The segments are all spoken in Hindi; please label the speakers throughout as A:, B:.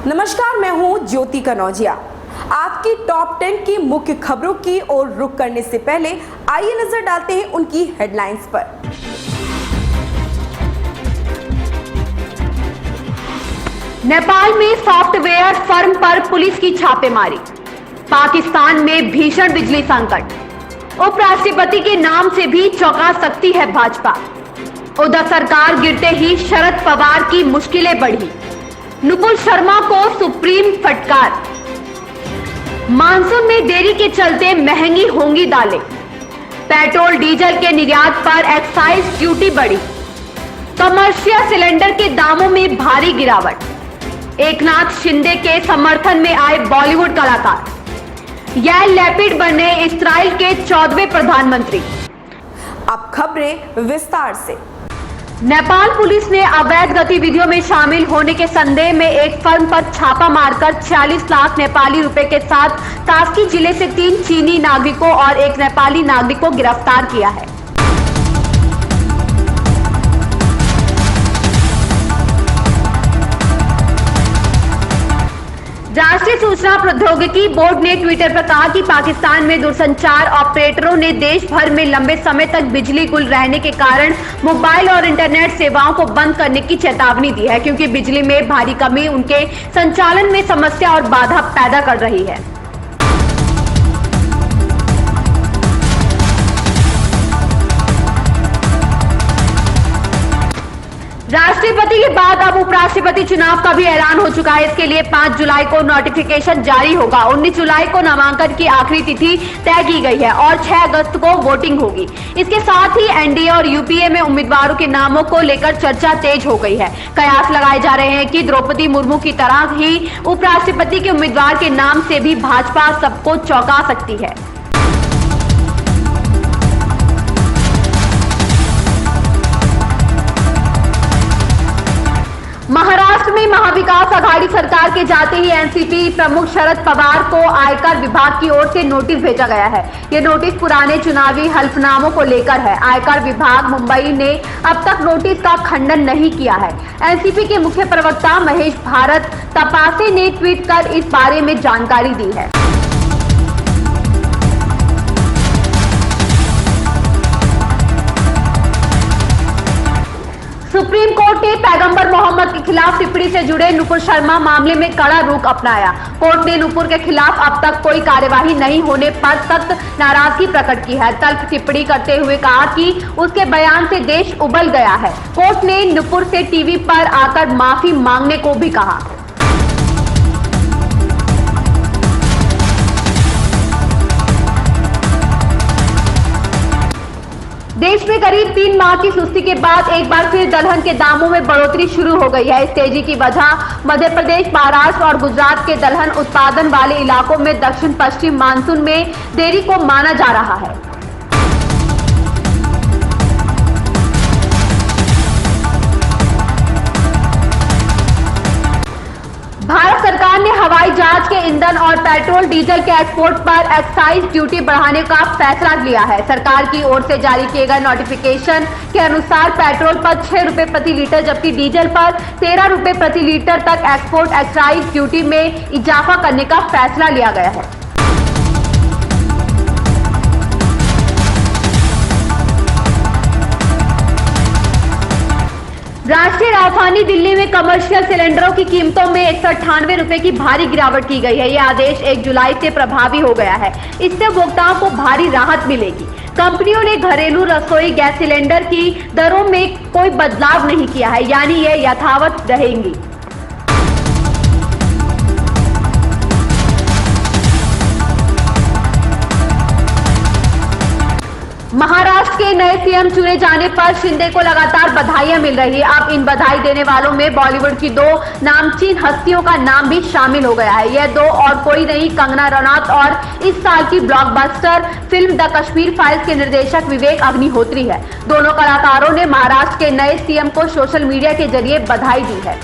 A: नमस्कार, मैं हूं ज्योति कनौजिया। आपकी टॉप 10 की मुख्य खबरों की ओर रुख करने से पहले आइए नजर डालते हैं उनकी हेडलाइंस पर।
B: नेपाल में सॉफ्टवेयर फर्म पर पुलिस की छापेमारी। पाकिस्तान में भीषण बिजली संकट। उपराष्ट्रपति के नाम से भी चौंका सकती है भाजपा। उद्धव सरकार गिरते ही शरद पवार की मुश्किलें बढ़ी। नुपुर शर्मा को सुप्रीम फटकार। मानसून में देरी के चलते महंगी होंगी दालें। पेट्रोल डीजल के निर्यात पर एक्साइज ड्यूटी बढ़ी। कमर्शियल सिलेंडर के दामों में भारी गिरावट। एकनाथ शिंदे के समर्थन में आए बॉलीवुड कलाकार। यार लैपिड बने इस्राइल के 14वें प्रधानमंत्री।
A: अब खबरें विस्तार से।
B: नेपाल पुलिस ने अवैध गतिविधियों में शामिल होने के संदेह में एक फर्म पर छापा मारकर 40 लाख नेपाली रुपए के साथ कास्की जिले से 3 चीनी नागरिकों और एक नेपाली नागरिक को गिरफ्तार किया है। राष्ट्रीय सूचना प्रौद्योगिकी बोर्ड ने ट्विटर पर कहा कि पाकिस्तान में दूरसंचार ऑपरेटरों ने देश भर में लंबे समय तक बिजली गुल रहने के कारण मोबाइल और इंटरनेट सेवाओं को बंद करने की चेतावनी दी है, क्योंकि बिजली में भारी कमी उनके संचालन में समस्या और बाधा पैदा कर रही है। राष्ट्रपति के बाद अब उपराष्ट्रपति चुनाव का भी ऐलान हो चुका है। इसके लिए 5 जुलाई को नोटिफिकेशन जारी होगा। 19 जुलाई को नामांकन की आखिरी तिथि तय की गई है और 6 अगस्त को वोटिंग होगी। इसके साथ ही एनडीए और यूपीए में उम्मीदवारों के नामों को लेकर चर्चा तेज हो गई है। कयास लगाए जा रहे हैं कि द्रौपदी मुर्मू की तरह ही उपराष्ट्रपति के उम्मीदवार के नाम से भी भाजपा सबको चौंका सकती है। महाराष्ट्र में महाविकास आघाड़ी सरकार के जाते ही एनसीपी प्रमुख शरद पवार को आयकर विभाग की ओर से नोटिस भेजा गया है। ये नोटिस पुराने चुनावी हल्फनामों को लेकर है। आयकर विभाग मुंबई ने अब तक नोटिस का खंडन नहीं किया है। एनसीपी के मुख्य प्रवक्ता महेश भारत तपासे ने ट्वीट कर इस बारे में जानकारी दी है। सुप्रीम कोर्ट ने पैगंबर मोहम्मद के खिलाफ टिप्पणी से जुड़े नुपुर शर्मा मामले में कड़ा रुख अपनाया। कोर्ट ने नुपुर के खिलाफ अब तक कोई कार्यवाही नहीं होने पर सख्त नाराजगी प्रकट की है। तल्ख टिप्पणी करते हुए कहा कि उसके बयान से देश उबल गया है। कोर्ट ने नुपुर से टीवी पर आकर माफी मांगने को भी कहा। देश में करीब 3 माह की सुस्ती के बाद एक बार फिर दलहन के दामों में बढ़ोतरी शुरू हो गई है। इस तेजी की वजह मध्य प्रदेश, महाराष्ट्र और गुजरात के दलहन उत्पादन वाले इलाकों में दक्षिण पश्चिम मानसून में देरी को माना जा रहा है। भारत सरकार ने हवाई जहाज के ईंधन और पेट्रोल डीजल के एक्सपोर्ट पर एक्साइज ड्यूटी बढ़ाने का फैसला लिया है। सरकार की ओर से जारी किए गए नोटिफिकेशन के अनुसार पेट्रोल पर 6 रुपए प्रति लीटर जबकि डीजल पर 13 रुपए प्रति लीटर तक एक्सपोर्ट एक्साइज ड्यूटी में इजाफा करने का फैसला लिया गया है। राष्ट्रीय राजधानी दिल्ली में कमर्शियल सिलेंडरों की कीमतों में 198 रुपए की भारी गिरावट की गई है। यह आदेश 1 जुलाई से प्रभावी हो गया है। इससे उपभोक्ताओं को भारी राहत मिलेगी। कंपनियों ने घरेलू रसोई गैस सिलेंडर की दरों में कोई बदलाव नहीं किया है, यानी ये यथावत रहेंगी। महाराष्ट्र के नए सीएम चुने जाने पर शिंदे को लगातार बधाइयां मिल रही है। अब इन बधाई देने वालों में बॉलीवुड की 2 नामचीन हस्तियों का नाम भी शामिल हो गया है। यह 2 और कोई नहीं, कंगना रनौत और इस साल की blockbuster film the Kashmir files के निर्देशक विवेक अग्निहोत्री है। दोनों कलाकारों ने महाराष्ट्र के नए सीएम को सोशल मीडिया के जरिए बधाई दी है।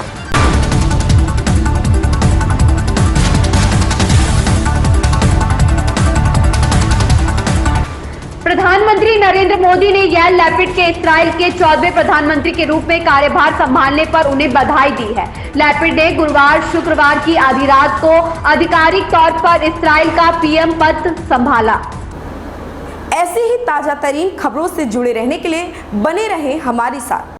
B: प्रधानमंत्री नरेंद्र नरेंद्र मोदी ने यार लैपिड के इस्राइल के 14वें प्रधानमंत्री के रूप में कार्यभार संभालने पर उन्हें बधाई दी है। लैपिड ने गुरुवार शुक्रवार की आधी रात को आधिकारिक तौर पर इस्राइल का पीएम पद संभाला।
A: ऐसे ही ताजा तरीन खबरों से जुड़े रहने के लिए बने रहें हमारे साथ।